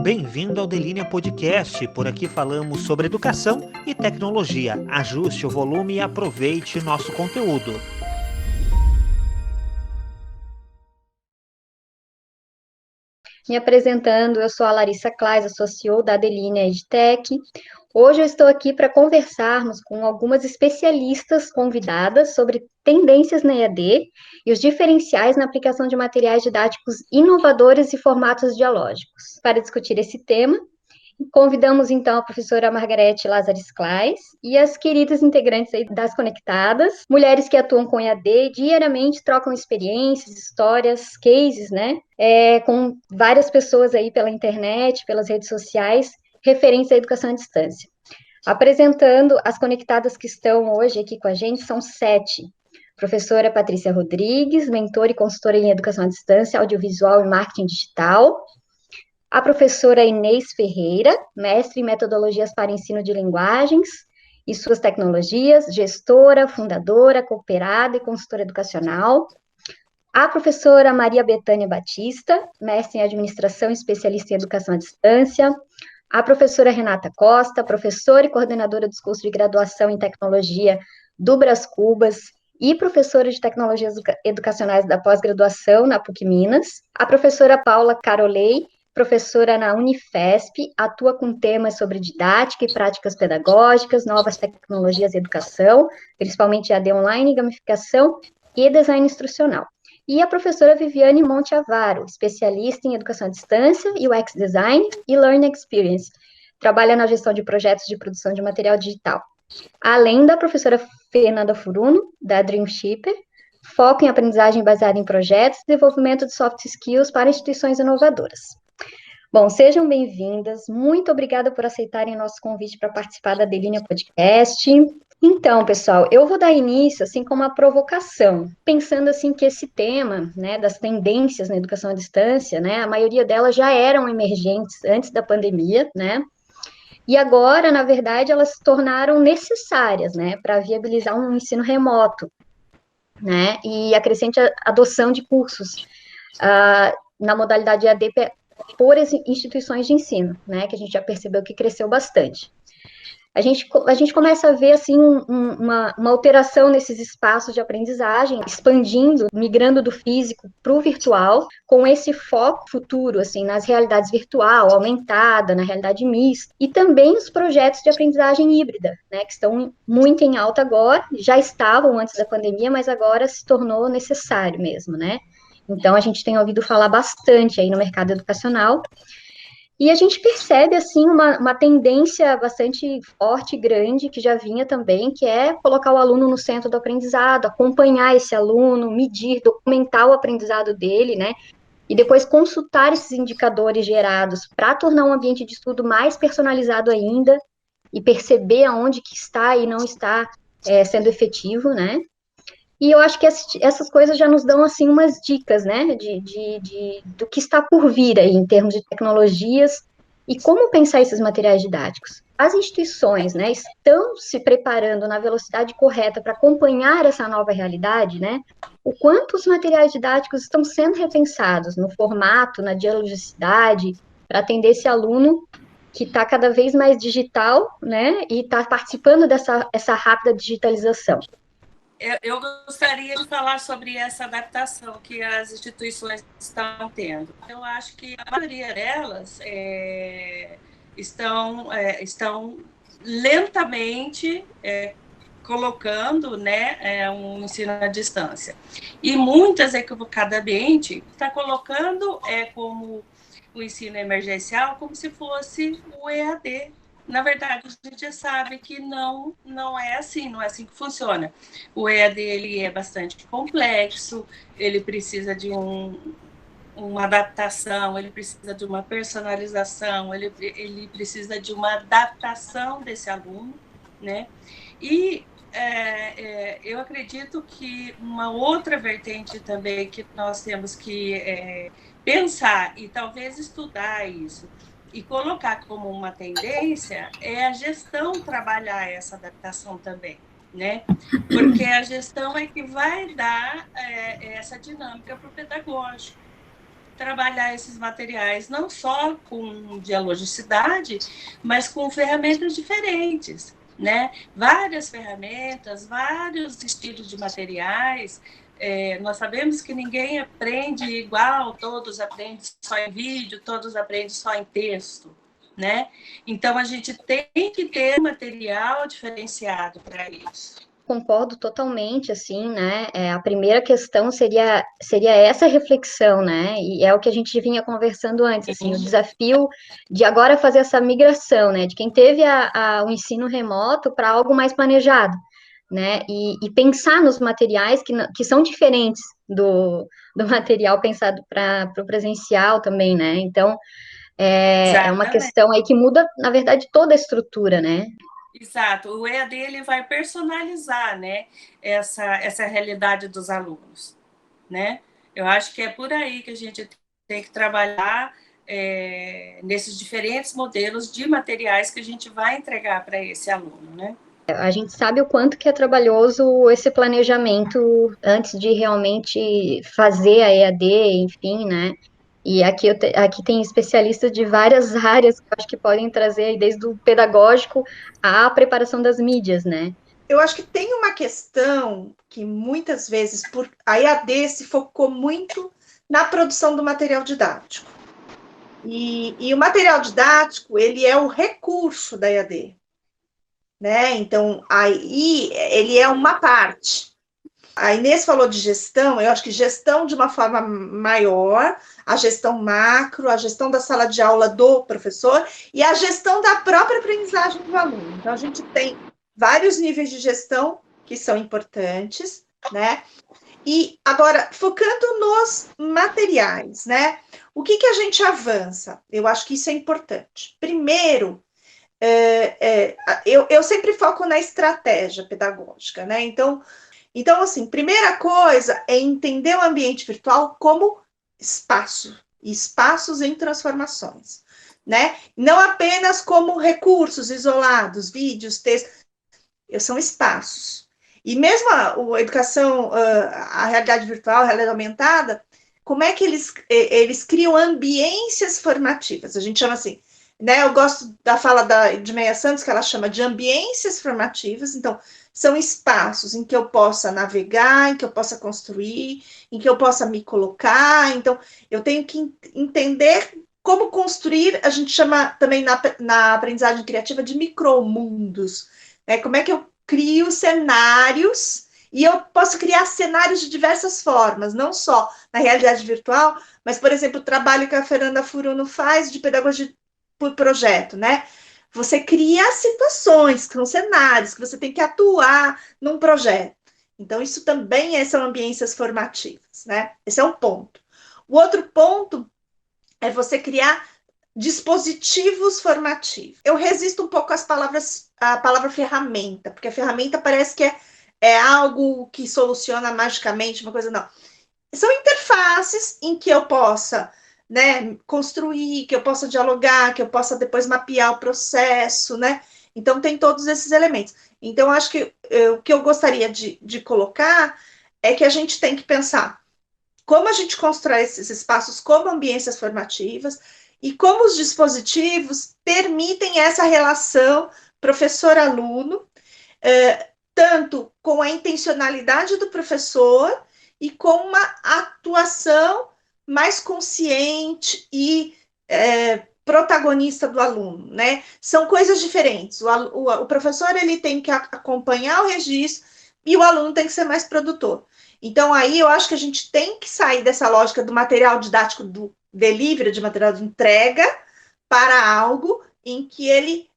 Bem-vindo ao Delinea Podcast. Por aqui falamos sobre educação e tecnologia. Ajuste o volume e aproveite nosso conteúdo. Me apresentando, eu sou a Larissa Claes, eu sou CEO da Delinea EdTech. Hoje eu estou aqui para conversarmos com algumas especialistas convidadas sobre tendências na EAD e os diferenciais na aplicação de materiais didáticos inovadores e formatos dialógicos. Para discutir esse tema, convidamos então a professora Margarete Lazares Claes e as queridas integrantes aí das Conectadas, mulheres que atuam com EAD e diariamente trocam experiências, histórias, cases, né? Com várias pessoas aí pela internet, pelas redes sociais, referentes à educação à distância. Apresentando as Conectadas que estão hoje aqui com a gente, são 7. Professora Patrícia Rodrigues, mentora e consultora em educação à distância, audiovisual e marketing digital. A professora Inês Ferreira, mestre em metodologias para ensino de linguagens e suas tecnologias, gestora, fundadora, cooperada e consultora educacional. A professora Maria Bethânia Batista, mestre em administração e especialista em educação à distância. A professora Renata Costa, professora e coordenadora dos cursos de graduação em tecnologia do Brás Cubas e professora de tecnologias educacionais da pós-graduação na PUC Minas. A professora Paula Carolei, professora na Unifesp, atua com temas sobre didática e práticas pedagógicas, novas tecnologias e educação, principalmente AD online, gamificação e design instrucional. E a professora Viviane Monteavaro, especialista em educação à distância, UX Design e Learning Experience, trabalha na gestão de projetos de produção de material digital. Além da professora Fernanda Furuno, da Dreamshipper, foco em aprendizagem baseada em projetos e desenvolvimento de soft skills para instituições inovadoras. Bom, sejam bem-vindas. Muito obrigada por aceitarem nosso convite para participar da Delinea Podcast. Então, pessoal, eu vou dar início, assim, com uma provocação, pensando, assim, que esse tema, né, das tendências na educação à distância, né, a maioria delas já eram emergentes antes da pandemia, né, e agora, na verdade, elas se tornaram necessárias, né, para viabilizar um ensino remoto, né, e a crescente adoção de cursos na modalidade EAD por instituições de ensino, né, que a gente já percebeu que cresceu bastante. A gente começa a ver, assim, uma alteração nesses espaços de aprendizagem, expandindo, migrando do físico para o virtual, com esse foco futuro, assim, nas realidades virtual, aumentada, na realidade mista, e também os projetos de aprendizagem híbrida, né, que estão muito em alta agora, já estavam antes da pandemia, mas agora se tornou necessário mesmo, né? Então, a gente tem ouvido falar bastante aí no mercado educacional, e a gente percebe, assim, uma tendência bastante forte e grande, que já vinha também, que é colocar o aluno no centro do aprendizado, acompanhar esse aluno, medir, documentar o aprendizado dele, né? E depois consultar esses indicadores gerados para tornar um ambiente de estudo mais personalizado ainda e perceber aonde que está e não está sendo efetivo, né? E eu acho que essas coisas já nos dão, assim, umas dicas, né, do que está por vir aí, em termos de tecnologias, e como pensar esses materiais didáticos. As instituições, né, estão se preparando na velocidade correta para acompanhar essa nova realidade, né, o quanto os materiais didáticos estão sendo repensados no formato, na dialogicidade, para atender esse aluno que está cada vez mais digital, né, e está participando dessa rápida digitalização. Eu gostaria de falar sobre essa adaptação que as instituições estão tendo. Eu acho que a maioria delas estão lentamente colocando, né, um ensino à distância. E muitas, equivocadamente, estão colocando como o ensino emergencial como se fosse o EAD. Na verdade, a gente já sabe que não é assim que funciona. O EAD ele é bastante complexo, ele precisa de uma adaptação, ele precisa de uma personalização, ele precisa de uma adaptação desse aluno, né? E eu acredito que uma outra vertente também que nós temos que pensar e talvez estudar isso, e colocar como uma tendência é a gestão trabalhar essa adaptação também, né? Porque a gestão é que vai dar essa dinâmica para o pedagógico. trabalhar esses materiais não só com dialogicidade, mas com ferramentas diferentes, né? Várias ferramentas, vários estilos de materiais. Nós sabemos que ninguém aprende igual, todos aprendem só em vídeo, todos aprendem só em texto, né? Então, a gente tem que ter material diferenciado para isso. Concordo totalmente, assim, né? A primeira questão seria essa reflexão, né? E é o que a gente vinha conversando antes, assim, o desafio de agora fazer essa migração, né? De quem teve o ensino remoto para algo mais planejado, né? E pensar nos materiais que são diferentes do material pensado para o presencial também, né? Então, é uma questão aí que muda, na verdade, toda a estrutura, né? Exato, o EAD ele vai personalizar, né, essa realidade dos alunos, né? Eu acho que é por aí que a gente tem que trabalhar nesses diferentes modelos de materiais que a gente vai entregar para esse aluno, né? A gente sabe o quanto que é trabalhoso esse planejamento antes de realmente fazer a EAD, enfim, né? E aqui tem especialistas de várias áreas que eu acho que podem trazer aí, desde o pedagógico à preparação das mídias, né? Eu acho que tem uma questão que muitas vezes a EAD se focou muito na produção do material didático. E o material didático, ele é o recurso da EAD, né? Então, aí ele é uma parte. A Inês falou de gestão, eu acho que gestão de uma forma maior, a gestão macro, a gestão da sala de aula do professor e a gestão da própria aprendizagem do aluno. Então, a gente tem vários níveis de gestão que são importantes, né? E agora, focando nos materiais, né? O que a gente avança? Eu acho que isso é importante. Primeiro, eu sempre foco na estratégia pedagógica, né? Então, assim, primeira coisa é entender o ambiente virtual como espaços em transformações, né? Não apenas como recursos isolados, vídeos, textos, são espaços. E mesmo a educação, a realidade virtual, a realidade aumentada, como é que eles criam ambiências formativas? A gente chama assim, né? Eu gosto da fala de Meia Santos, que ela chama de ambiências formativas. Então, são espaços em que eu possa navegar, em que eu possa construir, em que eu possa me colocar. Então, eu tenho que entender como construir, a gente chama também na aprendizagem criativa de micromundos. Né? Como é que eu crio cenários, e eu posso criar cenários de diversas formas, não só na realidade virtual, mas, por exemplo, o trabalho que a Fernanda Furuno faz de pedagogia por projeto, né? Você cria situações, são cenários que você tem que atuar num projeto. Então, isso também são ambiências formativas, né? Esse é um ponto. O outro ponto é você criar dispositivos formativos. Eu resisto um pouco à palavra ferramenta, porque a ferramenta parece que é algo que soluciona magicamente uma coisa, não. São interfaces em que eu possa, né, construir, que eu possa dialogar, que eu possa depois mapear o processo, né? Então, tem todos esses elementos. Então, acho que o que eu gostaria de colocar é que a gente tem que pensar como a gente constrói esses espaços como ambiências formativas e como os dispositivos permitem essa relação professor-aluno, tanto com a intencionalidade do professor e com uma atuação mais consciente e protagonista do aluno, né? São coisas diferentes. O professor ele tem que acompanhar o registro e o aluno tem que ser mais produtor. Então, aí eu acho que a gente tem que sair dessa lógica do material didático, do delivery, de material de entrega, para algo em que ele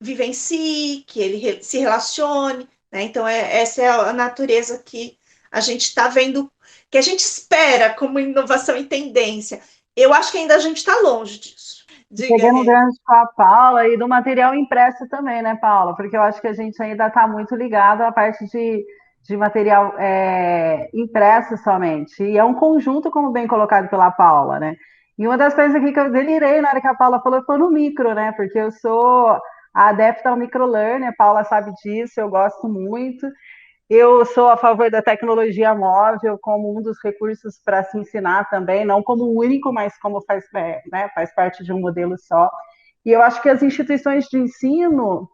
vivencie, que ele se relacione, né? Então, essa é a natureza que a gente está vendo, que a gente espera como inovação e tendência. Eu acho que ainda a gente está longe disso. Pegando gancho com a Paula e do material impresso também, né, Paula? Porque eu acho que a gente ainda está muito ligado à parte de material impresso somente. E é um conjunto, como bem colocado pela Paula, né? E uma das coisas aqui que eu delirei na hora que a Paula falou foi no micro, né? Porque eu sou adepta ao microlearning, a Paula sabe disso, eu gosto muito. Eu sou a favor da tecnologia móvel como um dos recursos para se ensinar também, não como único, mas como faz parte de um modelo só. E eu acho que as instituições de ensino,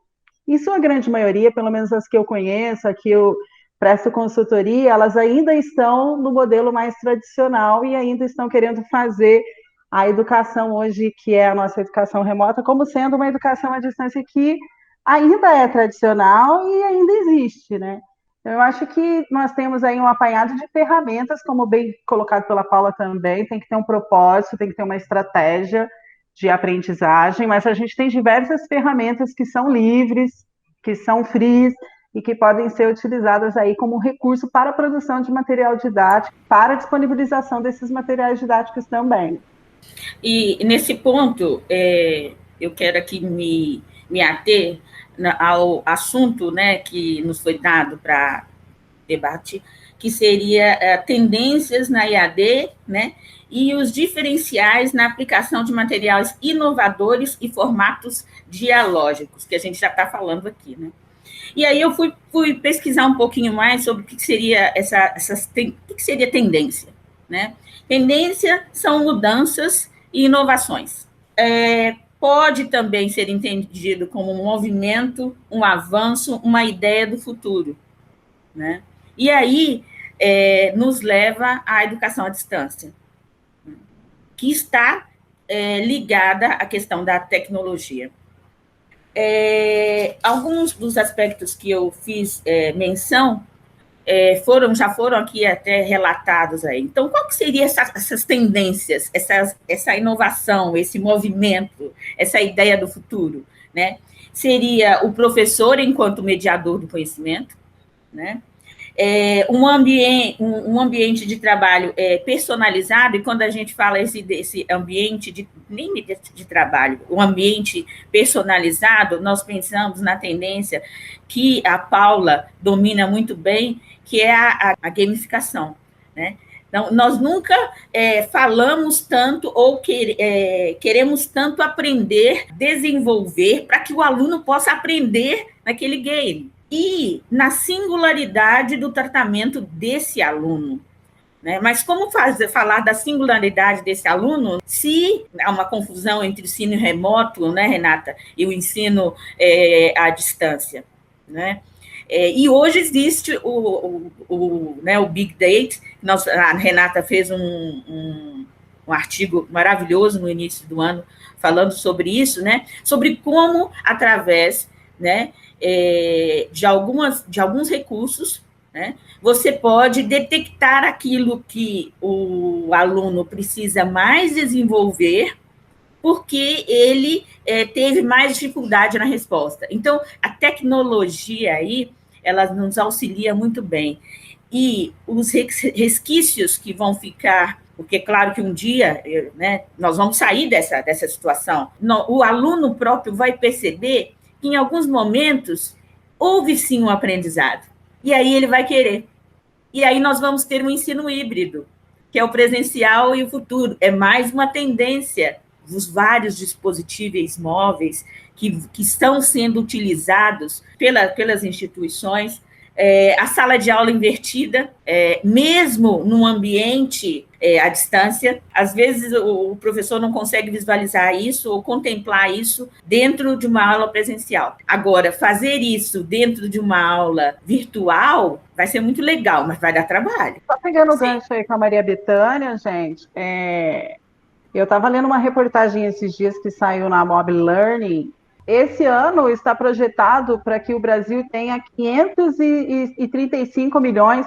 em sua grande maioria, pelo menos as que eu conheço, aqui eu presto consultoria, elas ainda estão no modelo mais tradicional e ainda estão querendo fazer a educação hoje, que é a nossa educação remota, como sendo uma educação à distância que ainda é tradicional e ainda existe, né? Então, eu acho que nós temos aí um apanhado de ferramentas, como bem colocado pela Paula também, tem que ter um propósito, tem que ter uma estratégia de aprendizagem, mas a gente tem diversas ferramentas que são livres, que são free e que podem ser utilizadas aí como recurso para a produção de material didático, para a disponibilização desses materiais didáticos também. E nesse ponto, eu quero aqui me ater ao assunto, né, que nos foi dado para debate, que seria tendências na EAD, né, e os diferenciais na aplicação de materiais inovadores e formatos dialógicos, que a gente já está falando aqui, né. E aí eu fui pesquisar um pouquinho mais sobre o que seria o que seria tendência, né. Tendência são mudanças e inovações. Pode também ser entendido como um movimento, um avanço, uma ideia do futuro, né? E aí nos leva à educação à distância, que está ligada à questão da tecnologia. Alguns dos aspectos que eu fiz menção já foram aqui até relatados aí. Então, qual que seria essas tendências, essa inovação, esse movimento, essa ideia do futuro, né? Seria o professor enquanto mediador do conhecimento, né? Um ambiente de trabalho personalizado, e quando a gente fala desse ambiente nem de trabalho, um ambiente personalizado, nós pensamos na tendência que a Paula domina muito bem, que é a gamificação, né? Então, nós nunca falamos tanto ou queremos tanto aprender, desenvolver, para que o aluno possa aprender naquele game. E na singularidade do tratamento desse aluno, né? Mas como falar da singularidade desse aluno se há uma confusão entre o ensino remoto, né, Renata, e o ensino à distância, né? E hoje existe o Big Data. A Renata fez um artigo maravilhoso no início do ano falando sobre isso, né? Sobre como, através, né, de alguns recursos, né, você pode detectar aquilo que o aluno precisa mais desenvolver, porque ele teve mais dificuldade na resposta. Então, a tecnologia aí, ela nos auxilia muito bem. E os resquícios que vão ficar, porque, claro, que um dia, né, nós vamos sair dessa situação, o aluno próprio vai perceber que, em alguns momentos, houve, sim, um aprendizado. E aí ele vai querer. E aí nós vamos ter um ensino híbrido, que é o presencial e o futuro. É mais uma tendência dos vários dispositivos móveis que estão sendo utilizados pelas instituições, a sala de aula invertida, mesmo num ambiente à distância, às vezes o professor não consegue visualizar isso ou contemplar isso dentro de uma aula presencial. Agora, fazer isso dentro de uma aula virtual vai ser muito legal, mas vai dar trabalho. Só pegando o gancho aí com a Maria Bethânia, gente, eu estava lendo uma reportagem esses dias que saiu na Mobile Learning. Esse ano está projetado para que o Brasil tenha 535 milhões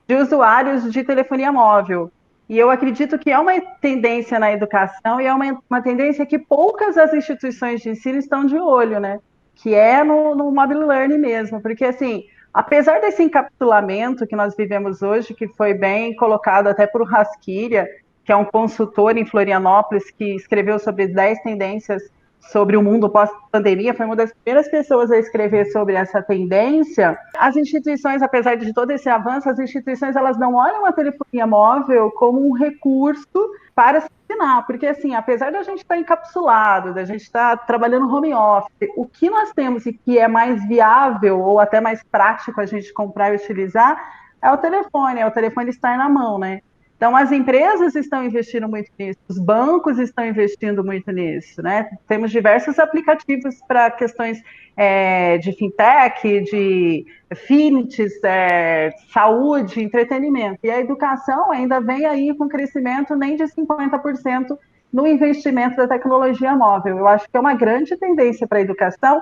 de usuários de telefonia móvel. E eu acredito que é uma tendência na educação e é uma tendência que poucas das instituições de ensino estão de olho, né? Que é no Mobile Learning mesmo. Porque, assim, apesar desse encapsulamento que nós vivemos hoje, que foi bem colocado até por Rasquilha, que é um consultor em Florianópolis, que escreveu sobre 10 tendências sobre o mundo pós-pandemia, foi uma das primeiras pessoas a escrever sobre essa tendência. As instituições, apesar de todo esse avanço, as instituições elas não olham a telefonia móvel como um recurso para se ensinar, porque assim, apesar da gente estar encapsulado, da gente estar trabalhando home office, o que nós temos e que é mais viável ou até mais prático a gente comprar e utilizar é o telefone estar na mão, né? Então, as empresas estão investindo muito nisso, os bancos estão investindo muito nisso, né? Temos diversos aplicativos para questões de fintech, de fintechs, saúde, entretenimento. E a educação ainda vem aí com crescimento nem de 50% no investimento da tecnologia móvel. Eu acho que é uma grande tendência para a educação,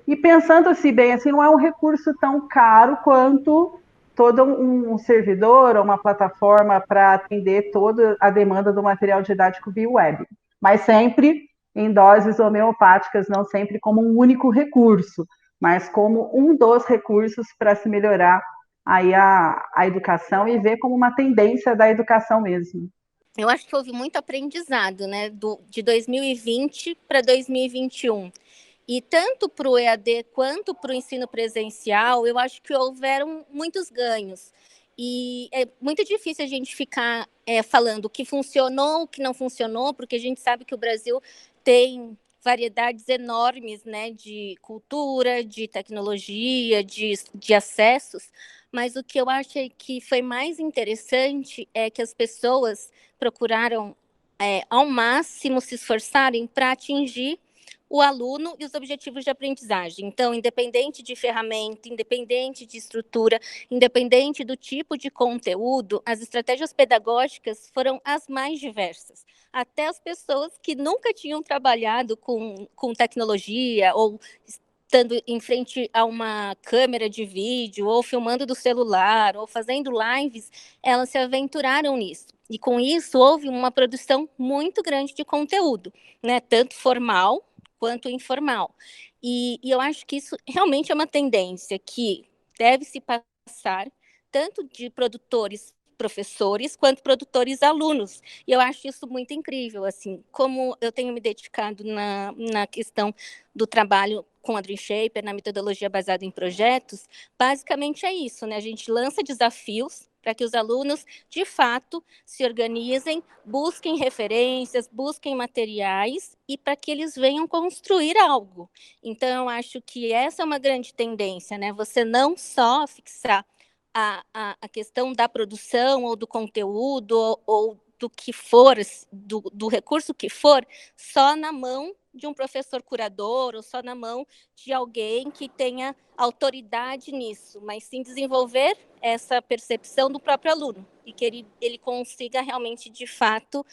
e pensando-se bem, assim, não é um recurso tão caro quanto todo um servidor ou uma plataforma para atender toda a demanda do material didático via web, mas sempre em doses homeopáticas, não sempre como um único recurso, mas como um dos recursos para se melhorar aí a educação e ver como uma tendência da educação mesmo. Eu acho que houve muito aprendizado, né, de 2020 para 2021. E tanto para o EAD quanto para o ensino presencial, eu acho que houveram muitos ganhos. E é muito difícil a gente ficar falando o que funcionou, o que não funcionou, porque a gente sabe que o Brasil tem variedades enormes, né, de cultura, de tecnologia, de acessos, mas o que eu acho que foi mais interessante é que as pessoas procuraram ao máximo se esforçarem para atingir o aluno e os objetivos de aprendizagem. Então, independente de ferramenta, independente de estrutura, independente do tipo de conteúdo, as estratégias pedagógicas foram as mais diversas. Até as pessoas que nunca tinham trabalhado com tecnologia ou estando em frente a uma câmera de vídeo, ou filmando do celular, ou fazendo lives, elas se aventuraram nisso. E com isso houve uma produção muito grande de conteúdo, né? Tanto formal quanto informal. E eu acho que isso realmente é uma tendência que deve se passar tanto de produtores professores quanto produtores alunos. E eu acho isso muito incrível, assim, como eu tenho me dedicado na questão do trabalho com a Dream Shaper, na metodologia baseada em projetos, basicamente é isso, né? A gente lança desafios para que os alunos, de fato, se organizem, busquem referências, busquem materiais e para que eles venham construir algo. Então, eu acho que essa é uma grande tendência, né? Você não só fixar a questão da produção ou do conteúdo ou do que for, do recurso que for, só na mão de um professor curador ou só na mão de alguém que tenha autoridade nisso, mas sim desenvolver essa percepção do próprio aluno e que ele consiga realmente, de fato,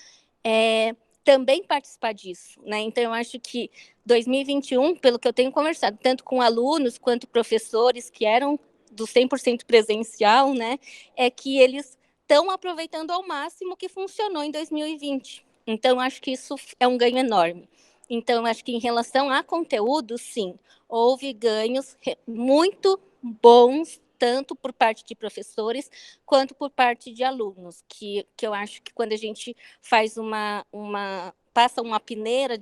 também participar disso, né? Então, eu acho que 2021, pelo que eu tenho conversado, tanto com alunos quanto professores que eram do 100% presencial, né, é que eles estão aproveitando ao máximo o que funcionou em 2020. Então, acho que isso é um ganho enorme. Então, acho que em relação a conteúdo, sim, houve ganhos muito bons, tanto por parte de professores quanto por parte de alunos, que eu acho que quando a gente faz passa uma peneira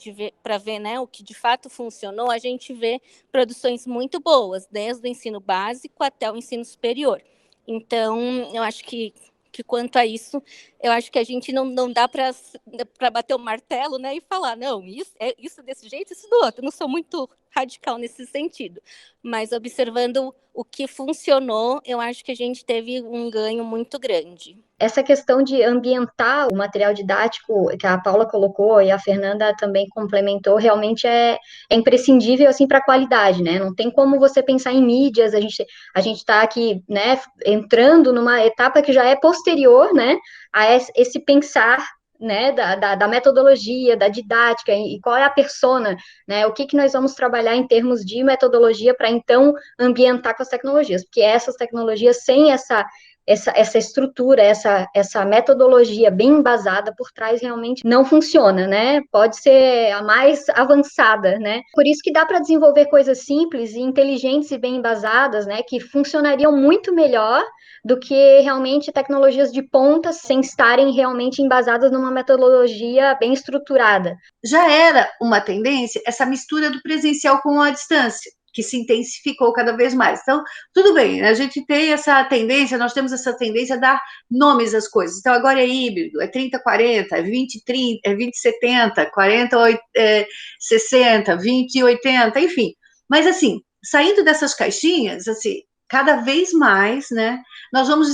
para ver, né, o que de fato funcionou, a gente vê produções muito boas, desde o ensino básico até o ensino superior. Então, eu acho que quanto a isso, eu acho que a gente não dá para bater o martelo, né, e falar, não, isso desse jeito, isso do outro. Eu não sou muito radical nesse sentido, mas observando o que funcionou, eu acho que a gente teve um ganho muito grande. Essa questão de ambientar o material didático que a Paula colocou e a Fernanda também complementou, realmente é imprescindível assim para a qualidade, né? Não tem como você pensar em mídias, a gente está aqui, né, entrando numa etapa que já é posterior, né, a esse pensar, né, da metodologia, da didática, e qual é a persona, né, o que nós vamos trabalhar em termos de metodologia para, então, ambientar com as tecnologias, porque essas tecnologias, sem essa estrutura, essa metodologia bem embasada por trás, realmente não funciona, né? Pode ser a mais avançada, né? Por isso que dá para desenvolver coisas simples e inteligentes e bem embasadas, né? Que funcionariam muito melhor do que realmente tecnologias de ponta sem estarem realmente embasadas numa metodologia bem estruturada. Já era uma tendência essa mistura do presencial com a distância, que se intensificou cada vez mais. Então, tudo bem, a gente tem essa tendência, nós temos essa tendência a dar nomes às coisas. Então, agora é híbrido, é 30-40, é 20-30, é 20-70, 40-60, 20-80, enfim. Mas, assim, saindo dessas caixinhas, assim, cada vez mais, né, nós vamos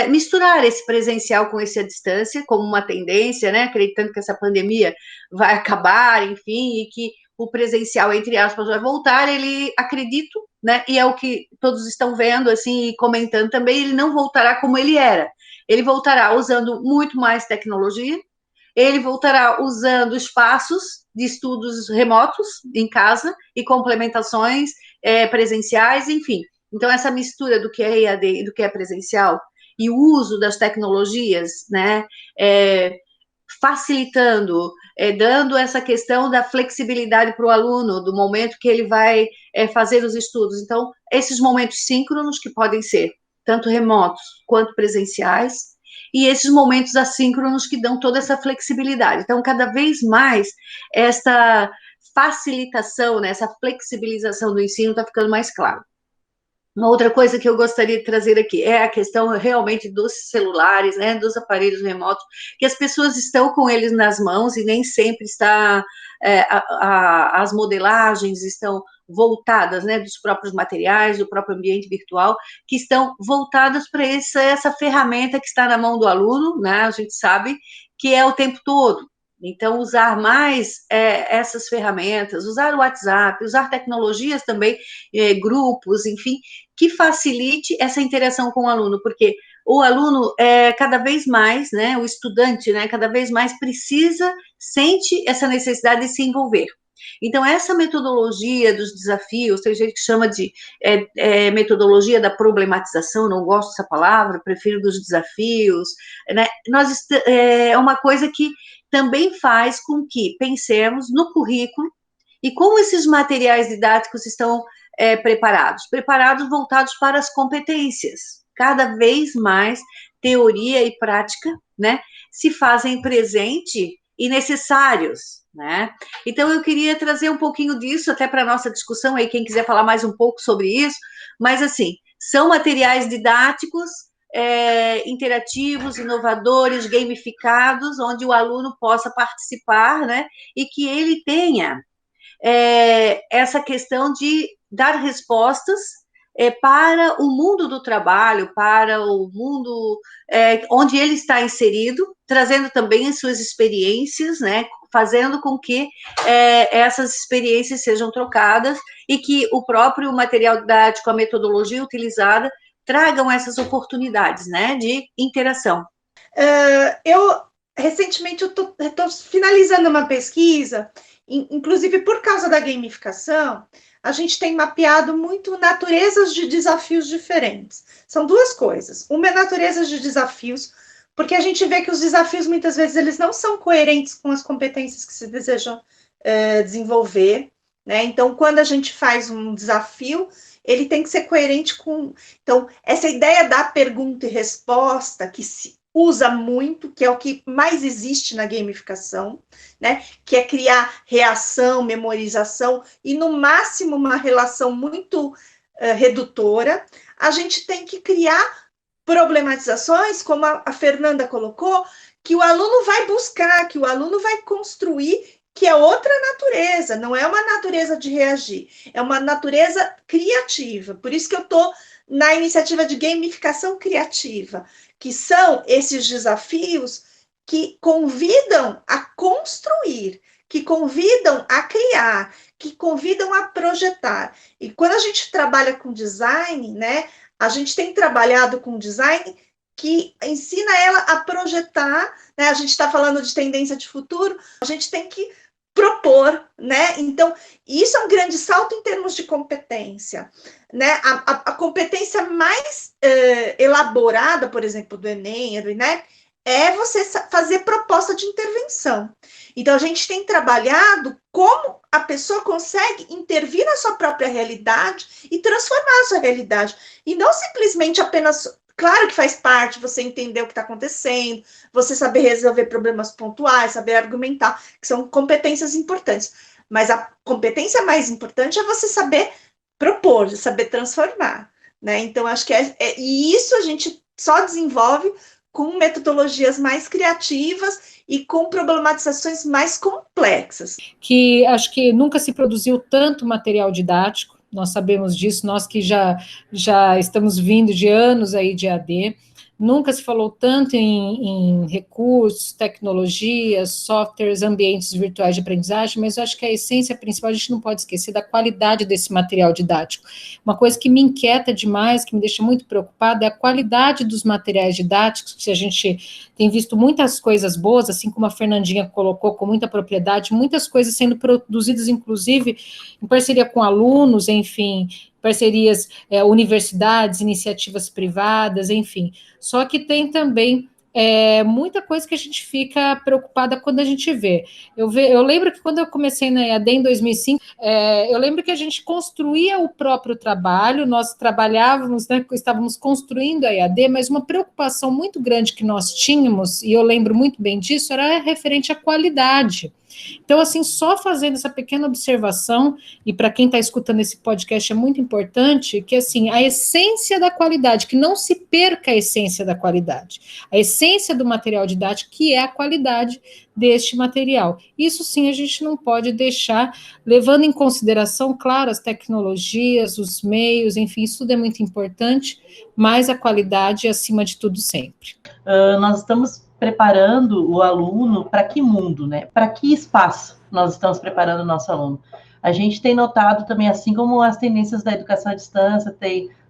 misturar esse presencial com esse à distância, como uma tendência, né, acreditando que essa pandemia vai acabar, enfim, e que o presencial, entre aspas, vai voltar, ele, acredito, né, e é o que todos estão vendo, assim, e comentando também, ele não voltará como ele era. Ele voltará usando muito mais tecnologia, ele voltará usando espaços de estudos remotos, em casa, e complementações presenciais, enfim. Então, essa mistura do que é EAD e do que é presencial, e o uso das tecnologias, né, facilitando, dando essa questão da flexibilidade para o aluno, do momento que ele vai fazer os estudos. Então, esses momentos síncronos, que podem ser tanto remotos quanto presenciais, e esses momentos assíncronos que dão toda essa flexibilidade. Então, cada vez mais, essa facilitação, né, essa flexibilização do ensino está ficando mais clara. Uma outra coisa que eu gostaria de trazer aqui é a questão realmente dos celulares, né, dos aparelhos remotos, que as pessoas estão com eles nas mãos e nem sempre as modelagens estão voltadas, né, dos próprios materiais, do próprio ambiente virtual, que estão voltadas para essa ferramenta que está na mão do aluno, né, a gente sabe que é o tempo todo. Então, usar mais essas ferramentas, usar o WhatsApp, usar tecnologias também, grupos, enfim, que facilite essa interação com o aluno, porque o aluno, cada vez mais, né, o estudante, né, cada vez mais sente essa necessidade de se envolver. Então, essa metodologia dos desafios, tem gente que chama de metodologia da problematização, não gosto dessa palavra, prefiro dos desafios, né, é uma coisa que também faz com que pensemos no currículo e como esses materiais didáticos estão preparados voltados para as competências. Cada vez mais teoria e prática, né, se fazem presente e necessários, né? Então, eu queria trazer um pouquinho disso até para a nossa discussão, aí quem quiser falar mais um pouco sobre isso, mas, assim, são materiais didáticos interativos, inovadores, gamificados, onde o aluno possa participar, né, e que ele tenha essa questão de dar respostas para o mundo do trabalho, para o mundo onde ele está inserido, trazendo também as suas experiências, né, fazendo com que essas experiências sejam trocadas e que o próprio material didático, a metodologia utilizada, tragam essas oportunidades, né, de interação. Recentemente, eu estou finalizando uma pesquisa, inclusive por causa da gamificação, a gente tem mapeado muito naturezas de desafios diferentes. São duas coisas. Uma é naturezas de desafios, porque a gente vê que os desafios, muitas vezes, eles não são coerentes com as competências que se desejam desenvolver, né? Então, quando a gente faz um desafio, ele tem que ser coerente com... Então, essa ideia da pergunta e resposta, que se usa muito, que é o que mais existe na gamificação, né? Que é criar reação, memorização, e no máximo uma relação muito redutora. A gente tem que criar problematizações, como a Fernanda colocou, que o aluno vai buscar, que o aluno vai construir, que é outra natureza, não é uma natureza de reagir, é uma natureza criativa. Por isso que eu estou na iniciativa de gamificação criativa, que são esses desafios que convidam a construir, que convidam a criar, que convidam a projetar. E quando a gente trabalha com design, né, a gente tem trabalhado com design que ensina ela a projetar, né? A gente está falando de tendência de futuro, a gente tem que propor, né? Então, isso é um grande salto em termos de competência, né? A competência mais elaborada, por exemplo, do Enem, do INEP, é você fazer proposta de intervenção. Então, a gente tem trabalhado como a pessoa consegue intervir na sua própria realidade e transformar a sua realidade. E não simplesmente apenas... Claro que faz parte você entender o que está acontecendo, você saber resolver problemas pontuais, saber argumentar, que são competências importantes. Mas a competência mais importante é você saber propor, de saber transformar, né? Então, acho que e isso a gente só desenvolve com metodologias mais criativas e com problematizações mais complexas. Que acho que nunca se produziu tanto material didático, nós sabemos disso, nós que já estamos vindo de anos aí de AD, nunca se falou tanto em recursos, tecnologias, softwares, ambientes virtuais de aprendizagem, mas eu acho que a essência principal, a gente não pode esquecer da qualidade desse material didático. Uma coisa que me inquieta demais, que me deixa muito preocupada, é a qualidade dos materiais didáticos, que a gente tem visto muitas coisas boas, assim como a Fernandinha colocou com muita propriedade, muitas coisas sendo produzidas, inclusive, em parceria com alunos, enfim, parcerias, universidades, iniciativas privadas, enfim. Só que tem também muita coisa que a gente fica preocupada quando a gente vê. Eu lembro que quando eu comecei na EAD em 2005, eu lembro que a gente construía o próprio trabalho, nós trabalhávamos, né, estávamos construindo a EAD, mas uma preocupação muito grande que nós tínhamos, e eu lembro muito bem disso, era referente à qualidade. Então, assim, só fazendo essa pequena observação, e para quem está escutando esse podcast é muito importante, que, assim, a essência da qualidade, que não se perca a essência da qualidade, a essência do material didático, que é a qualidade deste material. Isso, sim, a gente não pode deixar, levando em consideração, claro, as tecnologias, os meios, enfim, isso tudo é muito importante, mas a qualidade é acima de tudo sempre. Nós estamos preparando o aluno para que mundo, né? Para que espaço nós estamos preparando o nosso aluno? A gente tem notado também, assim como as tendências da educação à distância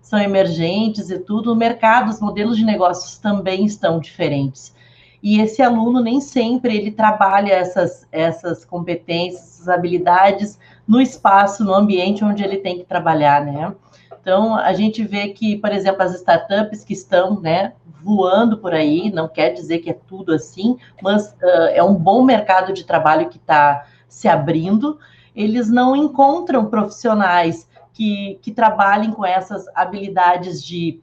são emergentes e tudo, o mercado, os modelos de negócios também estão diferentes. E esse aluno nem sempre ele trabalha essas competências, essas habilidades no espaço, no ambiente onde ele tem que trabalhar, né? Então, a gente vê que, por exemplo, as startups que estão, né, voando por aí, não quer dizer que é tudo assim, mas é um bom mercado de trabalho que está se abrindo. Eles não encontram profissionais que trabalhem com essas habilidades de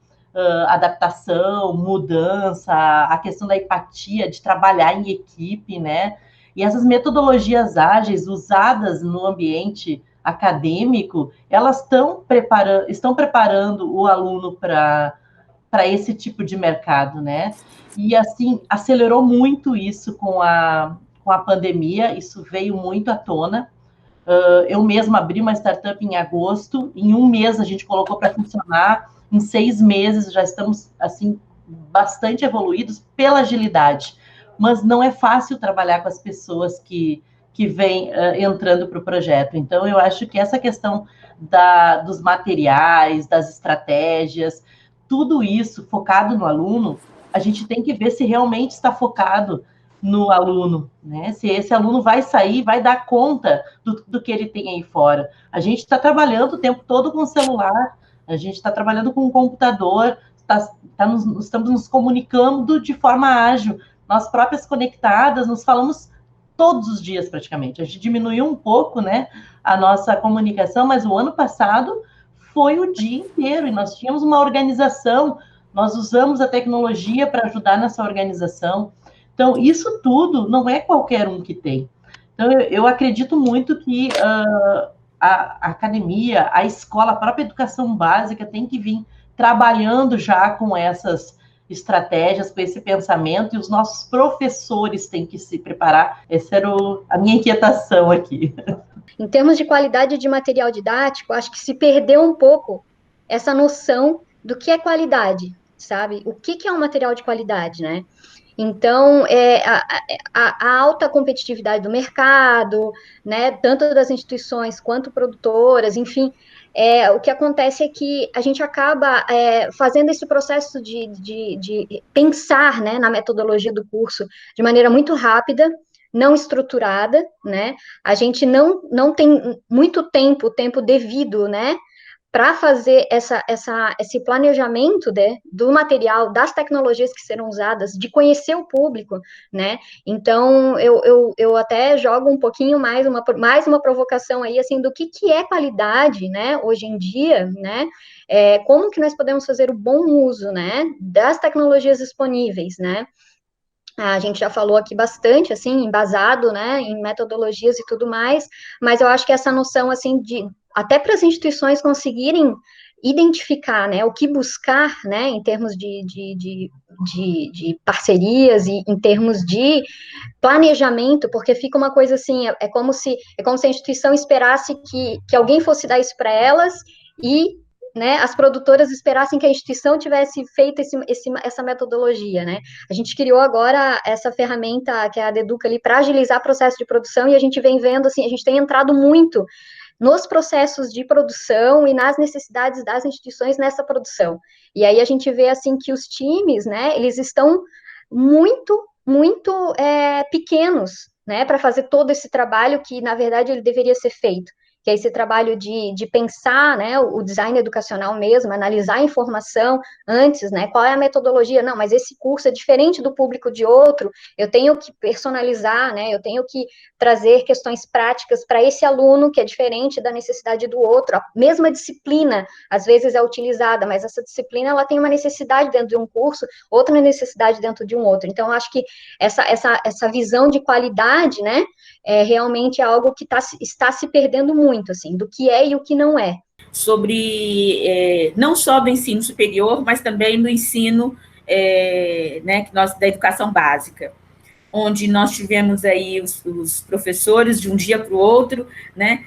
adaptação, mudança, a questão da empatia, de trabalhar em equipe, né? E essas metodologias ágeis usadas no ambiente acadêmico, elas estão preparando o aluno para esse tipo de mercado, né? E, assim, acelerou muito isso com a pandemia, isso veio muito à tona. Eu mesma abri uma startup em agosto, em um mês a gente colocou para funcionar, em 6 meses já estamos, assim, bastante evoluídos pela agilidade. Mas não é fácil trabalhar com as pessoas que vêm entrando para o projeto. Então, eu acho que essa questão dos materiais, das estratégias, tudo isso focado no aluno, a gente tem que ver se realmente está focado no aluno, né? Se esse aluno vai sair, vai dar conta do que ele tem aí fora. A gente está trabalhando o tempo todo com o celular, a gente está trabalhando com o computador, estamos nos comunicando de forma ágil, nós próprias conectadas, nos falamos todos os dias praticamente. A gente diminuiu um pouco, né, a nossa comunicação, mas o ano passado foi o dia inteiro, e nós tínhamos uma organização, nós usamos a tecnologia para ajudar nessa organização. Então, isso tudo não é qualquer um que tem. Então, eu acredito muito que a academia, a escola, a própria educação básica tem que vir trabalhando já com essas estratégias, com esse pensamento, e os nossos professores têm que se preparar. Essa era a minha inquietação aqui. Em termos de qualidade de material didático, acho que se perdeu um pouco essa noção do que é qualidade, sabe? O que é um material de qualidade, né? Então, a alta competitividade do mercado, né, tanto das instituições quanto produtoras, enfim, o que acontece é que a gente acaba fazendo esse processo de pensar, né, na metodologia do curso de maneira muito rápida, não estruturada, né? A gente não tem muito tempo, o tempo devido, né, para fazer esse planejamento, né, do material, das tecnologias que serão usadas, de conhecer o público, né? Então, eu até jogo um pouquinho mais uma provocação aí, assim, do que é qualidade, né, hoje em dia, né? Como que nós podemos fazer o bom uso, né, das tecnologias disponíveis, né? A gente já falou aqui bastante, assim, embasado, né, em metodologias e tudo mais, mas eu acho que essa noção, assim, até para as instituições conseguirem identificar, né, o que buscar, né, em termos de parcerias e em termos de planejamento, porque fica uma coisa assim, é como se a instituição esperasse que alguém fosse dar isso para elas e, né, as produtoras esperassem que a instituição tivesse feito essa metodologia, né? A gente criou agora essa ferramenta que é a Deduca ali para agilizar o processo de produção e a gente vem vendo assim, a gente tem entrado muito nos processos de produção e nas necessidades das instituições nessa produção. E aí a gente vê, assim, que os times, né, eles estão muito pequenos, né, para fazer todo esse trabalho que, na verdade, ele deveria ser feito, que é esse trabalho de pensar, né, o design educacional mesmo, analisar a informação antes, né, qual é a metodologia, não, mas esse curso é diferente do público de outro, eu tenho que personalizar, né, eu tenho que trazer questões práticas para esse aluno, que é diferente da necessidade do outro, a mesma disciplina, às vezes é utilizada, mas essa disciplina, ela tem uma necessidade dentro de um curso, outra necessidade dentro de um outro, então, eu acho que essa visão de qualidade, né, realmente é algo que está se perdendo muito, assim, do que é e o que não é. Sobre, não só do ensino superior, mas também do ensino né, da educação básica, onde nós tivemos aí os professores de um dia para o outro, né,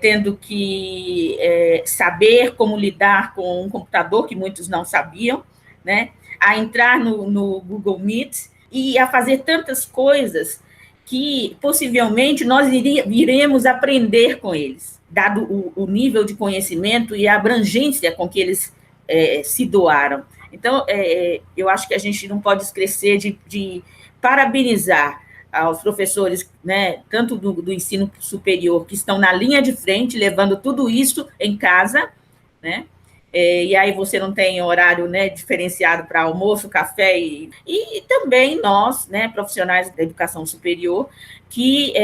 tendo que saber como lidar com um computador, que muitos não sabiam, né, a entrar no Google Meet e a fazer tantas coisas que possivelmente nós iremos aprender com eles, dado o nível de conhecimento e a abrangência com que eles se doaram. Então, eu acho que a gente não pode esquecer de parabenizar aos professores, né, tanto do ensino superior, que estão na linha de frente, levando tudo isso em casa, né, e aí você não tem horário, né, diferenciado para almoço, café, e também nós, né, profissionais da educação superior, que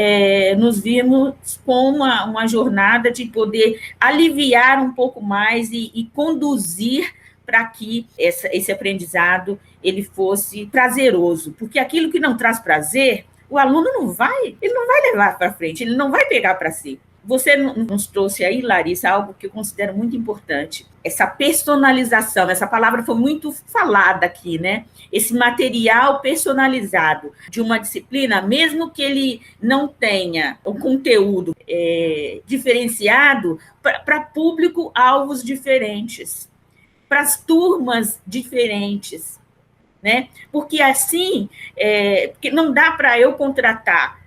nos vimos com uma jornada de poder aliviar um pouco mais e conduzir para que esse aprendizado ele fosse prazeroso, porque aquilo que não traz prazer, o aluno não vai levar para frente, ele não vai pegar para si. Você nos trouxe aí, Larissa, algo que eu considero muito importante, essa personalização, essa palavra foi muito falada aqui, né? Esse material personalizado de uma disciplina, mesmo que ele não tenha o conteúdo diferenciado, para público-alvos diferentes, para as turmas diferentes, né? Porque assim, porque não dá para eu contratar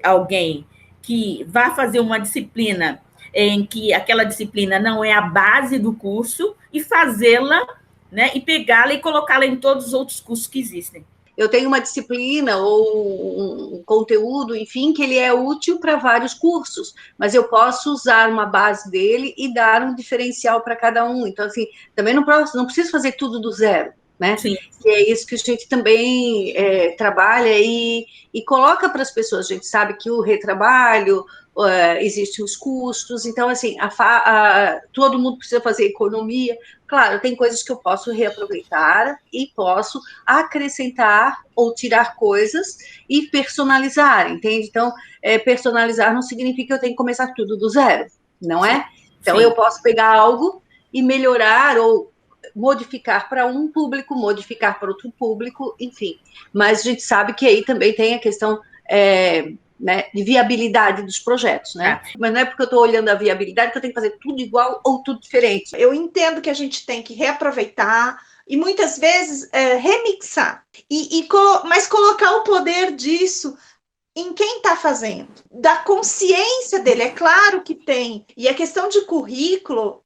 alguém que vá fazer uma disciplina em que aquela disciplina não é a base do curso e fazê-la, né, e pegá-la e colocá-la em todos os outros cursos que existem. Eu tenho uma disciplina ou um conteúdo, enfim, que ele é útil para vários cursos, mas eu posso usar uma base dele e dar um diferencial para cada um. Então, assim, também não preciso fazer tudo do zero, né? Sim. Que é isso que a gente também trabalha e coloca para as pessoas. A gente sabe que o retrabalho, existem os custos, então, assim, todo mundo precisa fazer economia. Claro, tem coisas que eu posso reaproveitar e posso acrescentar ou tirar coisas e personalizar, entende? Então, personalizar não significa que eu tenho que começar tudo do zero, não é? Então, Sim. eu posso pegar algo e melhorar ou modificar para um público, modificar para outro público, enfim. Mas a gente sabe que aí também tem a questão né, de viabilidade dos projetos, né? Mas não é porque eu estou olhando a viabilidade que eu tenho que fazer tudo igual ou tudo diferente. Eu entendo que a gente tem que reaproveitar e muitas vezes remixar, mas colocar o poder disso em quem está fazendo, da consciência dele. É claro que tem. E a questão de currículo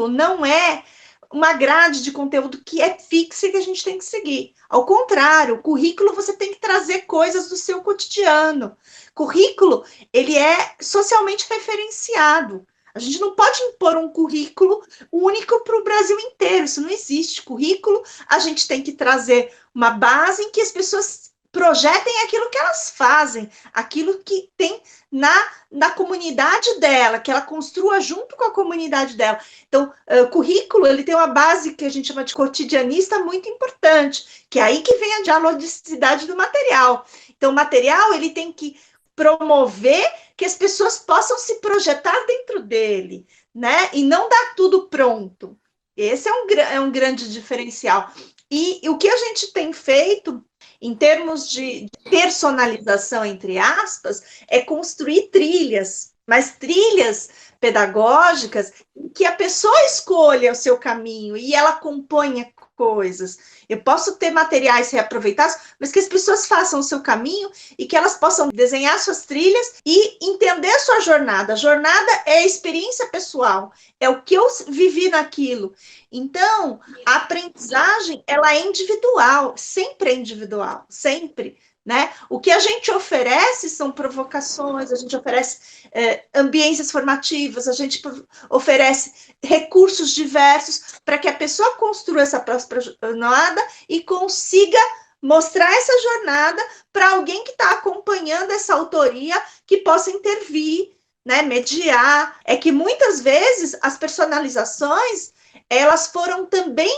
não é uma grade de conteúdo que é fixa e que a gente tem que seguir. Ao contrário, o currículo você tem que trazer coisas do seu cotidiano. Currículo, ele é socialmente referenciado. A gente não pode impor um currículo único para o Brasil inteiro. Isso não existe. Currículo, a gente tem que trazer uma base em que as pessoas projetem aquilo que elas fazem, aquilo que tem na comunidade dela, que ela construa junto com a comunidade dela. Então, o currículo, ele tem uma base que a gente chama de cotidianista muito importante, que é aí que vem a dialogicidade do material. Então, o material, ele tem que promover que as pessoas possam se projetar dentro dele, né? E não dar tudo pronto. Esse é um grande diferencial. E o que a gente tem feito, em termos de personalização, entre aspas, é construir trilhas, mas trilhas pedagógicas que a pessoa escolha o seu caminho e ela acompanha coisas. Eu posso ter materiais reaproveitados, mas que as pessoas façam o seu caminho e que elas possam desenhar suas trilhas e entender a sua jornada. A jornada é a experiência pessoal, é o que eu vivi naquilo. Então, a aprendizagem, ela é individual, sempre é individual, sempre. Né? O que a gente oferece são provocações, a gente oferece ambiências formativas, a gente oferece recursos diversos para que a pessoa construa essa própria jornada e consiga mostrar essa jornada para alguém que está acompanhando essa autoria, que possa intervir, né, mediar. É que muitas vezes as personalizações, elas foram também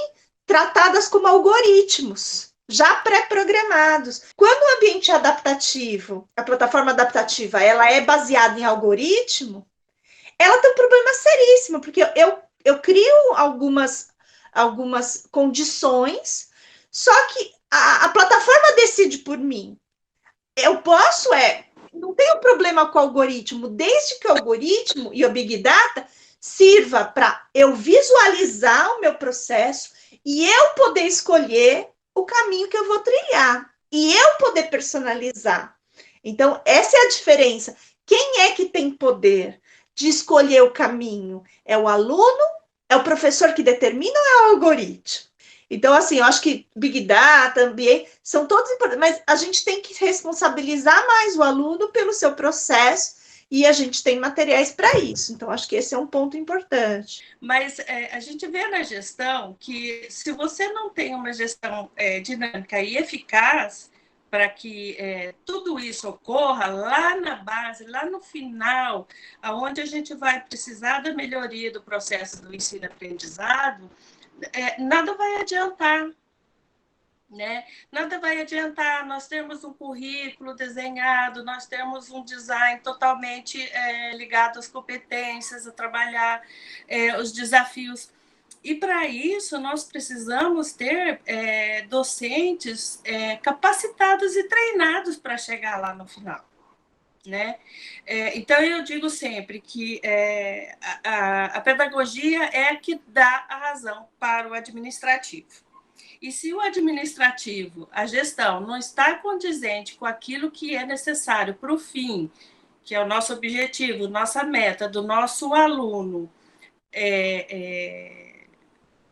tratadas como algoritmos, já pré-programados. Quando o ambiente adaptativo, a plataforma adaptativa, ela é baseada em algoritmo, ela tem um problema seríssimo, porque eu crio algumas condições, só que a plataforma decide por mim. Eu posso, não tenho problema com o algoritmo, desde que o algoritmo e o Big Data sirva para eu visualizar o meu processo e eu poder escolher o caminho que eu vou trilhar, e eu poder personalizar. Então, essa é a diferença. Quem é que tem poder de escolher o caminho? É o aluno? É o professor que determina ou é o algoritmo? Então, assim, eu acho que Big Data, ambiente, são todos importantes, mas a gente tem que responsabilizar mais o aluno pelo seu processo, e a gente tem materiais para isso. Então, acho que esse é um ponto importante. Mas a gente vê na gestão que, se você não tem uma gestão dinâmica e eficaz para que tudo isso ocorra lá na base, lá no final, aonde a gente vai precisar da melhoria do processo do ensino-aprendizado, nada vai adiantar. Né? Nada vai adiantar, nós temos um currículo desenhado, nós temos um design totalmente ligado às competências, a trabalhar os desafios. E, para isso, nós precisamos ter docentes capacitados e treinados para chegar lá no final. Né? Então, eu digo sempre que a pedagogia é a que dá a razão para o administrativo. E se o administrativo, a gestão, não está condizente com aquilo que é necessário para o fim, que é o nosso objetivo, nossa meta do nosso aluno,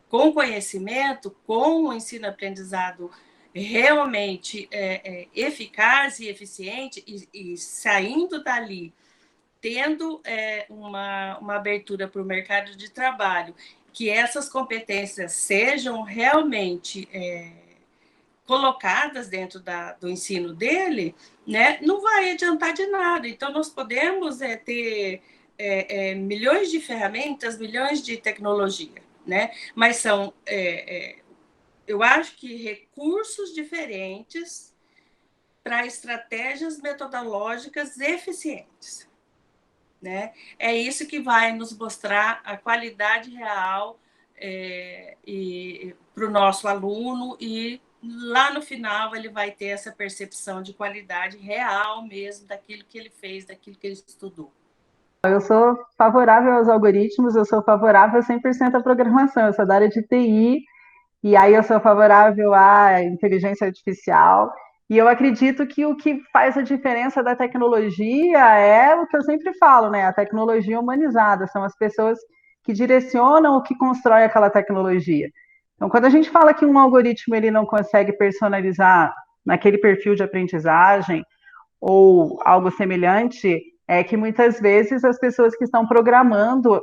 com conhecimento, com o ensino-aprendizado realmente eficaz e eficiente, e saindo dali, tendo uma abertura para o mercado de trabalho, que essas competências sejam realmente colocadas dentro do ensino dele, né, não vai adiantar de nada. Então, nós podemos ter milhões de ferramentas, milhões de tecnologia, né, mas são, eu acho que recursos diferentes para estratégias metodológicas eficientes. Né? É isso que vai nos mostrar a qualidade real para o nosso aluno, e lá no final ele vai ter essa percepção de qualidade real mesmo daquilo que ele fez, daquilo que ele estudou. Eu sou favorável aos algoritmos, eu sou favorável 100% à programação, eu sou da área de TI, e aí eu sou favorável à inteligência artificial. E eu acredito que o que faz a diferença da tecnologia é o que eu sempre falo, né? A tecnologia humanizada, são as pessoas que direcionam o que constrói aquela tecnologia. Então, quando a gente fala que um algoritmo ele não consegue personalizar naquele perfil de aprendizagem ou algo semelhante, é que muitas vezes as pessoas que estão programando,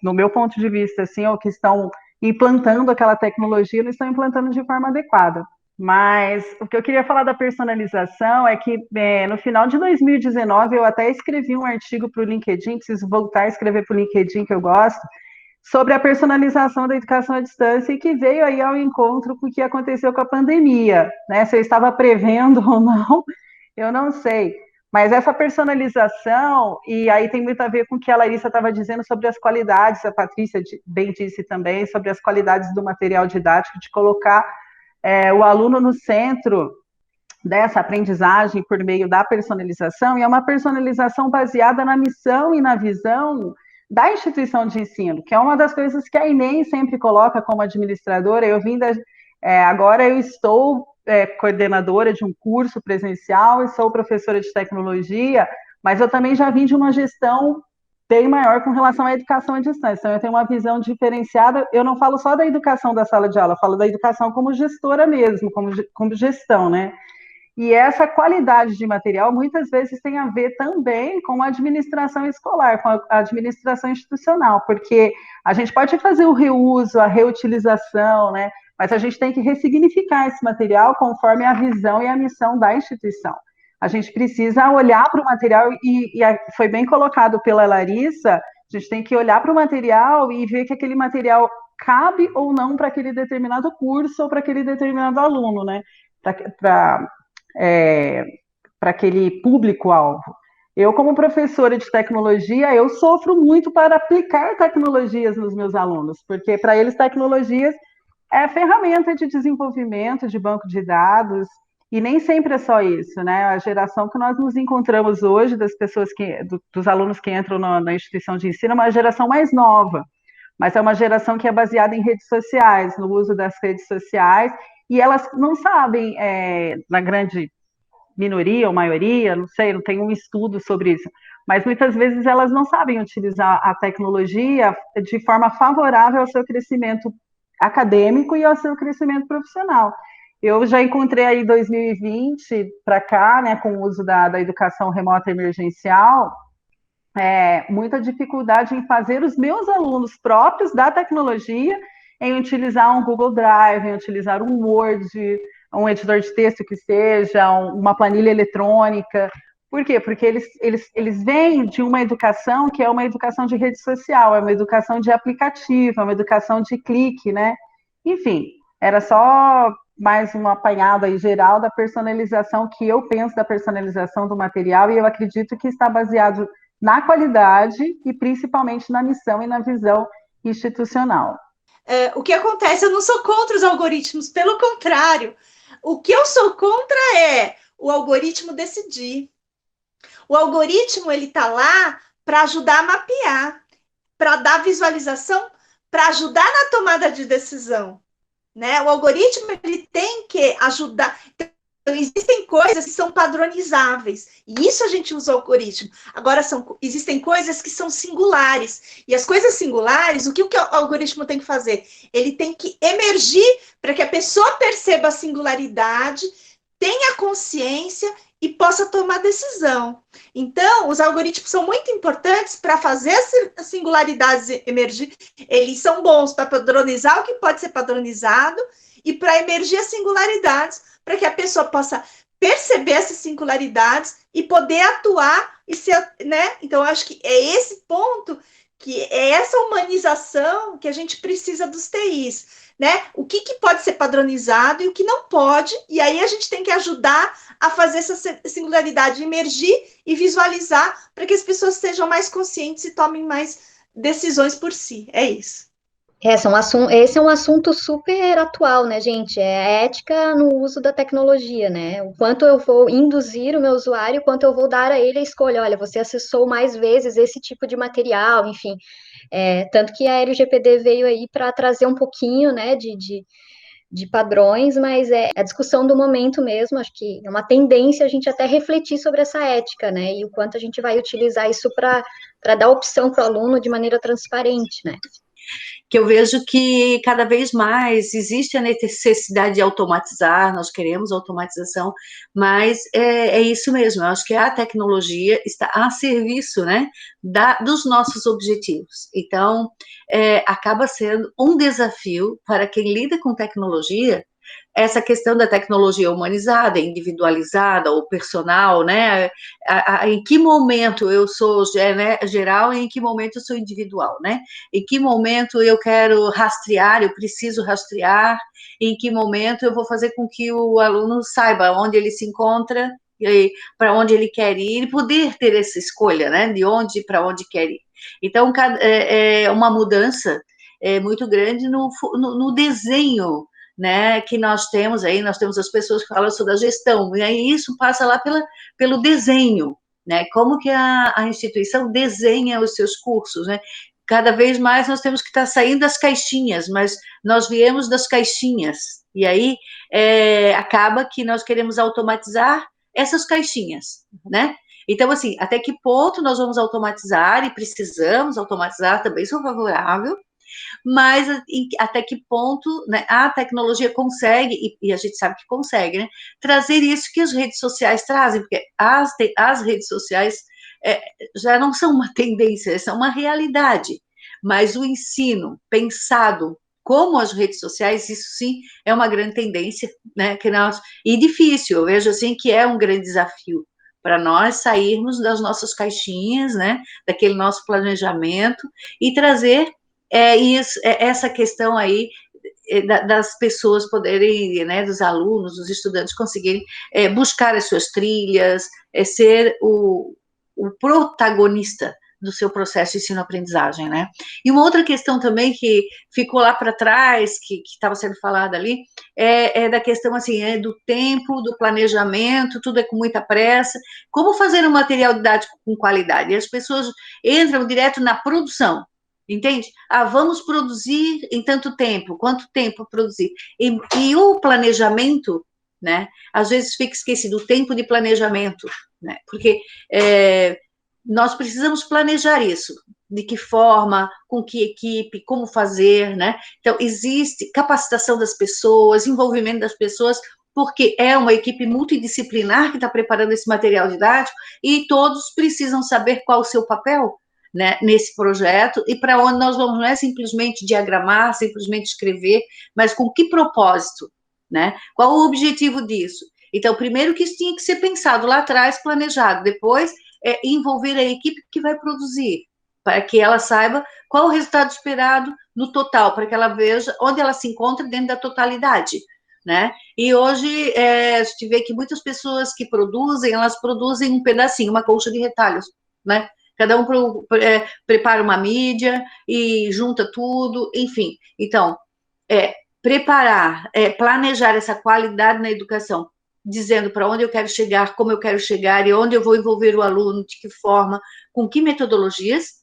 no meu ponto de vista, assim, ou que estão implantando aquela tecnologia, não estão implantando de forma adequada. Mas o que eu queria falar da personalização é que no final de 2019 eu até escrevi um artigo para o LinkedIn, preciso voltar a escrever para o LinkedIn, que eu gosto, sobre a personalização da educação à distância, e que veio aí ao encontro com o que aconteceu com a pandemia, né? Se eu estava prevendo ou não, eu não sei. Mas essa personalização, e aí tem muito a ver com o que a Larissa estava dizendo sobre as qualidades, a Patrícia bem disse também, sobre as qualidades do material didático, de colocar o aluno no centro dessa aprendizagem por meio da personalização, e é uma personalização baseada na missão e na visão da instituição de ensino, que é uma das coisas que a Enem sempre coloca como administradora. Agora eu estou coordenadora de um curso presencial e sou professora de tecnologia, mas eu também já vim de uma gestão bem maior com relação à educação à distância. Então, eu tenho uma visão diferenciada. Eu não falo só da educação da sala de aula, eu falo da educação como gestora mesmo, como gestão, né? E essa qualidade de material muitas vezes tem a ver também com a administração escolar, com a administração institucional, porque a gente pode fazer o reuso, a reutilização, né? Mas a gente tem que ressignificar esse material conforme a visão e a missão da instituição. A gente precisa olhar para o material, e foi bem colocado pela Larissa, a gente tem que olhar para o material e ver que aquele material cabe ou não para aquele determinado curso ou para aquele determinado aluno, né? Para aquele público-alvo. Eu, como professora de tecnologia, eu sofro muito para aplicar tecnologias nos meus alunos, porque para eles tecnologias é ferramenta de desenvolvimento de banco de dados, e nem sempre é só isso, né? A geração que nós nos encontramos hoje, das pessoas dos alunos que entram na instituição de ensino, é uma geração mais nova, mas é uma geração que é baseada em redes sociais, no uso das redes sociais, e elas não sabem, na grande minoria ou maioria, não sei, não tem um estudo sobre isso, mas muitas vezes elas não sabem utilizar a tecnologia de forma favorável ao seu crescimento acadêmico e ao seu crescimento profissional. Eu já encontrei aí 2020 para cá, né, com o uso da educação remota emergencial, muita dificuldade em fazer os meus alunos próprios da tecnologia em utilizar um Google Drive, em utilizar um Word, um editor de texto que seja, uma planilha eletrônica. Por quê? Porque eles vêm de uma educação que é uma educação de rede social, é uma educação de aplicativo, é uma educação de clique, né? Enfim, era só mais um apanhado aí geral da personalização, que eu penso da personalização do material, e eu acredito que está baseado na qualidade e principalmente na missão e na visão institucional. O que acontece? Eu não sou contra os algoritmos, pelo contrário. O que eu sou contra é o algoritmo decidir. O algoritmo, ele está lá para ajudar a mapear, para dar visualização, para ajudar na tomada de decisão, né? O algoritmo, ele tem que ajudar. Então, existem coisas que são padronizáveis, e isso a gente usa o algoritmo. Agora, existem coisas que são singulares, e as coisas singulares, o que o algoritmo tem que fazer? Ele tem que emergir para que a pessoa perceba a singularidade, tenha consciência e possa tomar decisão. Então, os algoritmos são muito importantes para fazer as singularidades emergir. Eles são bons para padronizar o que pode ser padronizado e para emergir as singularidades, para que a pessoa possa perceber essas singularidades e poder atuar e ser, né? Então, eu acho que é esse ponto, que é essa humanização que a gente precisa dos TIs, né? O que pode ser padronizado e o que não pode, e aí a gente tem que ajudar a fazer essa singularidade emergir e visualizar para que as pessoas sejam mais conscientes e tomem mais decisões por si. É isso. Esse é um assunto super atual, né, gente? É a ética no uso da tecnologia, né? O quanto eu vou induzir o meu usuário, o quanto eu vou dar a ele a escolha. Olha, você acessou mais vezes esse tipo de material, enfim. Tanto que a LGPD veio aí para trazer um pouquinho, né, de padrões, mas é a discussão do momento mesmo. Acho que é uma tendência a gente até refletir sobre essa ética, né? E o quanto a gente vai utilizar isso para dar opção para o aluno de maneira transparente, né? Que eu vejo que cada vez mais existe a necessidade de automatizar, nós queremos automatização, mas é isso mesmo, eu acho que a tecnologia está a serviço, né, dos nossos objetivos. Então, acaba sendo um desafio para quem lida com tecnologia, essa questão da tecnologia humanizada, individualizada ou personal, né? Em que momento eu sou geral e em que momento eu sou individual, né? Em que momento eu quero rastrear, eu preciso rastrear, em que momento eu vou fazer com que o aluno saiba onde ele se encontra, para onde ele quer ir, e poder ter essa escolha, né, de onde para onde quer ir. Então, é uma mudança muito grande no desenho, né, que nós temos aí, nós temos as pessoas que falam sobre a gestão, e aí isso passa lá pelo desenho, né, como que a instituição desenha os seus cursos, né, cada vez mais nós temos que estar saindo das caixinhas, mas nós viemos das caixinhas, e aí acaba que nós queremos automatizar essas caixinhas, né, então, assim, até que ponto nós vamos automatizar, e precisamos automatizar, também sou favorável, mas até que ponto, né, a tecnologia consegue, e a gente sabe que consegue, né, trazer isso que as redes sociais trazem, porque as redes sociais já não são uma tendência, são uma realidade, mas o ensino pensado como as redes sociais, isso sim é uma grande tendência, né, e difícil, eu vejo assim que é um grande desafio para nós sairmos das nossas caixinhas, né, daquele nosso planejamento, e trazer essa questão aí das pessoas poderem, né, dos alunos, dos estudantes conseguirem buscar as suas trilhas, ser o protagonista do seu processo de ensino-aprendizagem, né? E uma outra questão também que ficou lá para trás, que estava sendo falada ali, é da questão, assim, do tempo, do planejamento, tudo é com muita pressa. Como fazer um material didático com qualidade? E as pessoas entram direto na produção, entende? Vamos produzir em tanto tempo, quanto tempo produzir? E o planejamento, né? Às vezes fica esquecido o tempo de planejamento, né? Porque nós precisamos planejar isso, de que forma, com que equipe, como fazer, né? Então, existe capacitação das pessoas, envolvimento das pessoas, porque é uma equipe multidisciplinar que está preparando esse material didático, e todos precisam saber qual o seu papel, né, nesse projeto, e para onde nós vamos, não é simplesmente diagramar, simplesmente escrever, mas com que propósito, né? Qual o objetivo disso? Então, primeiro que isso tinha que ser pensado lá atrás, planejado, depois envolver a equipe que vai produzir, para que ela saiba qual o resultado esperado no total, para que ela veja onde ela se encontra dentro da totalidade, né? E hoje a gente vê que muitas pessoas que produzem, elas produzem um pedacinho, uma colcha de retalhos, né? Cada um prepara uma mídia e junta tudo, enfim. Então, preparar, planejar essa qualidade na educação, dizendo para onde eu quero chegar, como eu quero chegar, e onde eu vou envolver o aluno, de que forma, com que metodologias,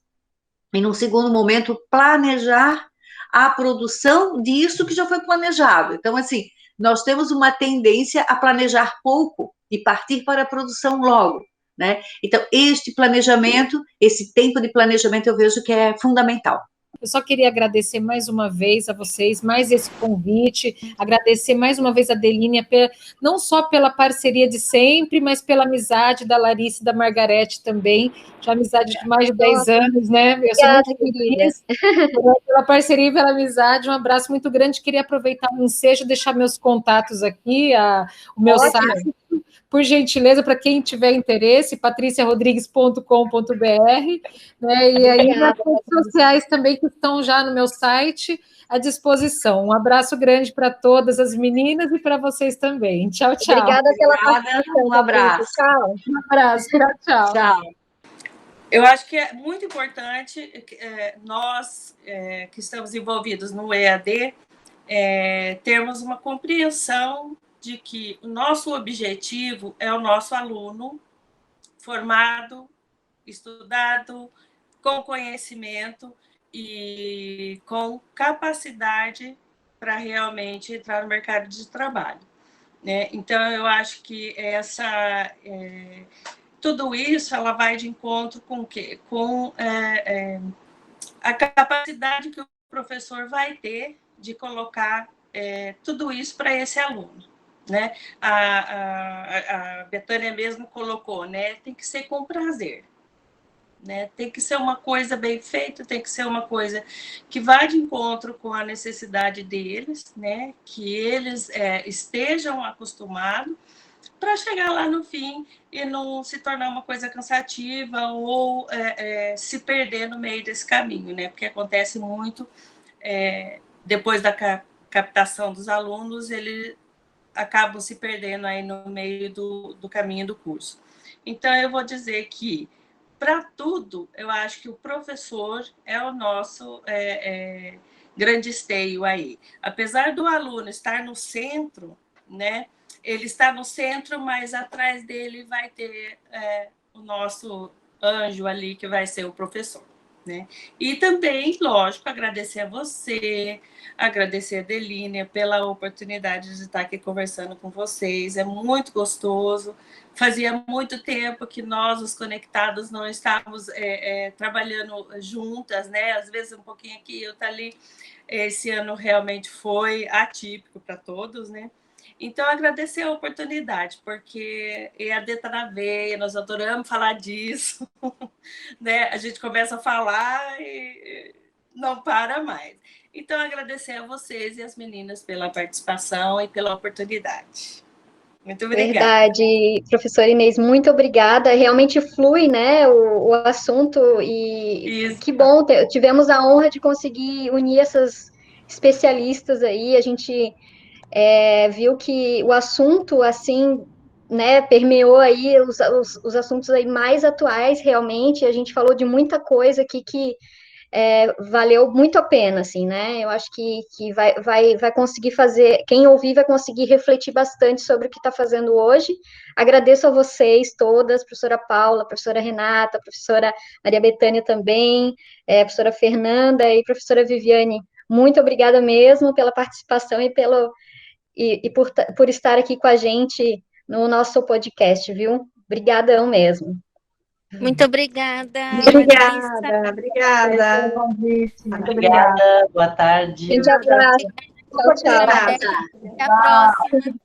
e, num segundo momento, planejar a produção disso que já foi planejado. Então, assim, nós temos uma tendência a planejar pouco e partir para a produção logo, né? Então, este planejamento, esse tempo de planejamento, eu vejo que é fundamental. Eu só queria agradecer mais uma vez a vocês, mais esse convite, agradecer mais uma vez a Adeline, não só pela parceria de sempre, mas pela amizade da Larissa e da Margarete também, já amizade de mais de 10 anos, né? Eu sou muito feliz pela parceria e pela amizade, um abraço muito grande, queria aproveitar o ensejo, deixar meus contatos aqui, o meu site, por gentileza, para quem tiver interesse, patriciarodrigues.com.br, né? E aí nas redes sociais também que estão já no meu site à disposição. Um abraço grande para todas as meninas e para vocês também. Tchau, tchau. Obrigada pela participação. Um abraço. Tchau. Um abraço. Tchau, tchau. Tchau. Eu acho que é muito importante nós que estamos envolvidos no EAD termos uma compreensão de que o nosso objetivo é o nosso aluno formado, estudado, com conhecimento e com capacidade para realmente entrar no mercado de trabalho, né? Então, eu acho que tudo isso ela vai de encontro com o quê? Com a capacidade que o professor vai ter de colocar tudo isso para esse aluno, né? A Betânia mesmo colocou, né? Tem que ser com prazer, né? Tem que ser uma coisa bem feita, tem que ser uma coisa que vá de encontro com a necessidade deles, né? Que eles estejam acostumados, para chegar lá no fim e não se tornar uma coisa cansativa ou se perder no meio desse caminho, né? Porque acontece muito, depois da captação dos alunos, ele acabam se perdendo aí no meio do caminho do curso. Então, eu vou dizer que, para tudo, eu acho que o professor é o nosso grande esteio aí. Apesar do aluno estar no centro, né? Ele está no centro, mas atrás dele vai ter o nosso anjo ali, que vai ser o professor. Né? E também, lógico, agradecer a você, agradecer a Adelínia pela oportunidade de estar aqui conversando com vocês. É muito gostoso. Fazia muito tempo que nós, os conectados, não estávamos trabalhando juntas, né? Às vezes um pouquinho aqui, outra ali. Esse ano realmente foi atípico para todos, né? Então, agradecer a oportunidade, porque EAD está na veia, nós adoramos falar disso, né? A gente começa a falar e não para mais. Então, agradecer a vocês e as meninas pela participação e pela oportunidade. Muito obrigada. Verdade, professora Inês, muito obrigada. Realmente flui, né, o assunto e Isso. que bom, tivemos a honra de conseguir unir essas especialistas aí. A gente viu que o assunto, assim, né, permeou aí os assuntos aí mais atuais, realmente. A gente falou de muita coisa aqui que valeu muito a pena, assim, né? Eu acho que vai conseguir fazer, quem ouvir vai conseguir refletir bastante sobre o que está fazendo hoje. Agradeço a vocês todas, professora Paula, professora Renata, professora Maria Bethânia também, professora Fernanda e professora Viviane. Muito obrigada mesmo pela participação e por estar aqui com a gente no nosso podcast, viu? Obrigadão mesmo. Muito obrigada. Obrigada. Muito obrigada. Boa tarde. Gente, abraço. Tchau, tchau. Até a próxima.